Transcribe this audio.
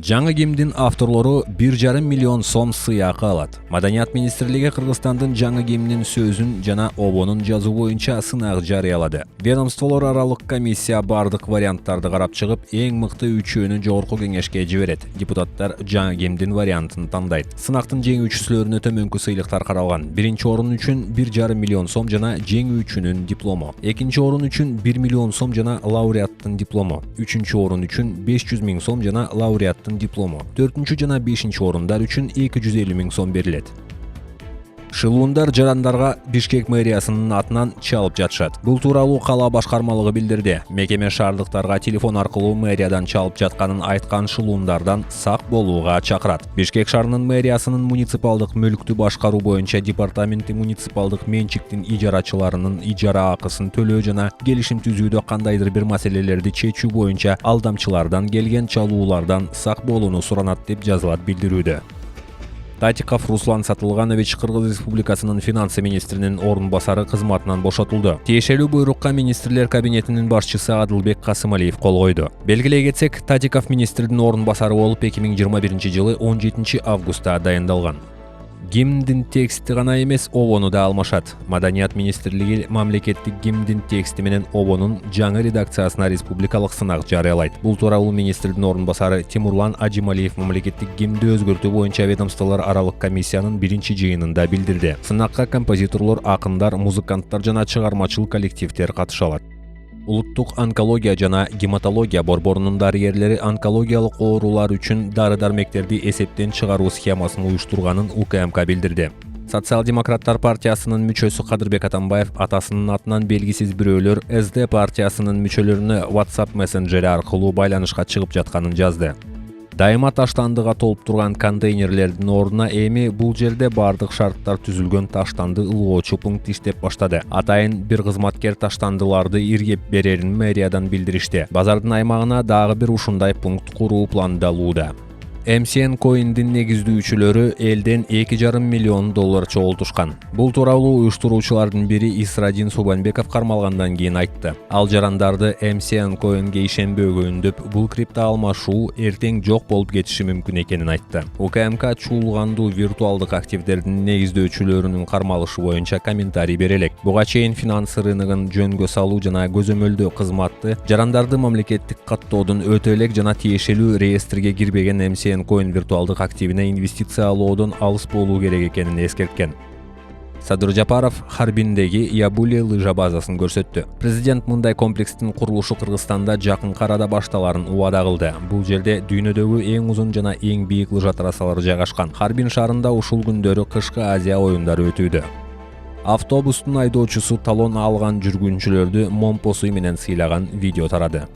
Жаңы гимндин авторлору 1,5 миллион сом сыйакы алат. Маданият министрлиги Кыргызстандын жаңы гимнин сөзүн жана обонун жазуу боюнча сынак жарыялады. Ведомстволор аралык комиссия бардык варианттарды карап чыгып, эң мыкты үчөөнү жогорку кеңешке жиберет. Депутаттар жаңы гимндин вариантын тандайт. Сынактын жеңүүчүсүлөрүнө төмөнкү сыйлыктар каралган. Биринчи орун үчүн 1,5 миллион сом жана жеңүүчүнүн диплому. Экинчи орун үчүн 1 миллион сом жана лауреаттын диплому. Үчүнчү орун үчүн 500 000 сом жана лауреаттын диплому. 4-чү жана 5-чи орундар үчүн 250 000 сом берилет. Шылуундар жарандарга Бишкек мэриясынын атынан чалып жатышат. Бул тууралуу кала башкармалыгы билдирди. Мекеме шаардыктарга телефон аркылуу мэриядан чалып жатканын айткан шылуундардан сак болууга чакырат. Бишкек шаарынын мэриясынын муниципалдык мүлктү башкаруу боюнча департаменти муниципалдык менчиктин ижарачыларынын ижара акысын төлөө жана келишим түзүүдө кандайдыр бир маселелерди чечүү боюнча алдамчылардан келген чалуулардан сак болууну суранат деп жазылат билдирүүдө. Татиков Руслан Сатылганович Кыргыз Республикасынын финансы министринин орун басары кызматынан бошотулду. Тиешелүү буйрукка министрлер кабинетинин башчысы Адылбек Касымалиев кол койду. Белгилей кетсек, Татиков министрдин орун басары болуп 2021-жылы 17 августта дайындалган. Гимндин тексти гана эмес, обону да алмашат. Маданият министрлиги мамлекеттик гимндин тексти менен обонун жаңы редакциясына республикалык сынак жарыялайт. Бул тууралуу министрдин орун басары Тимурлан Ажималиев мамлекеттик гимнди өзгөртүү боюнча ведомстволор аралык комиссиянын биринчи жыйынында билдирди. Сынакка композиторлор, акындар, музыканттар жана чыгармачыл коллективдер катыша алат. Улуттук онкология жана гематология борборунун дарыгерлери онкологиялык оорулар үчүн дары-дармектерди эсептен чыгаруу схемасын уюштурганын УКМК билдирди. Социал-демократтар партиясынын мүчөсү Кадырбек Атамбаев атасынын атынан белгисиз бирөөлөр СД партиясынын мүчөлөрүнө WhatsApp мессенджери аркылуу байланышка чыгып жатканын жазды. Дайыма таштандыга толуп турган контейнерлердин ордуна эми бул жерде бардык шарттар түзүлгөн таштанды ылоочу пункт иштеп баштады. Атайын бир кызматкер таштандыларды иргеп берерин мэриядан билдиришти. Базардын аймагына дагы бир ушундай пункт куруу пландалууда. MCN Coin'дин негиздөөчүлөрү элден 2,5 миллион доллар чогултушкан. Бул тууралуу уюштуруучулардын бири Исрадин Субанбеков кармалгандан кийин айтты. Ал жарандарды MCN Coin'ге ишенбөгөн деп бул крипто алмашуу эртең жок болуп кетиши мүмкүн экенин айтты. УКМК чуулгандуу виртуалдык активдердин негиздөөчүлөрүнүн кармалышы боюнча комментарий бере элек. Буга чейин финанс рыногун жөнгө салуу жана көзөмөлдөө кызматы жарандарды мамлекеттик каттоодон өтө элек жана тиешелүү реестрге кирбеген MCN Coin виртуалдык активине инвестициялоодон алыс болуу керек экенин эскерткен. Садыр Жапаров Харбиндеги Ябули лыжа базасын көрсөттү. Президент мындай комплекстин курулушу Кыргызстанда жакын арада башталарын убада кылды. Бул жерде дүйнөдөгү эң узун жана эң бийик лыжа трассалары жайгашкан. Харбин шаарында ушул күндөрү кышкы Азия оюндары өтүүдө. Автобустун айдоочусу талон алган жүргүнчүлөрдү момпосу менен сыйлаган видео тарады.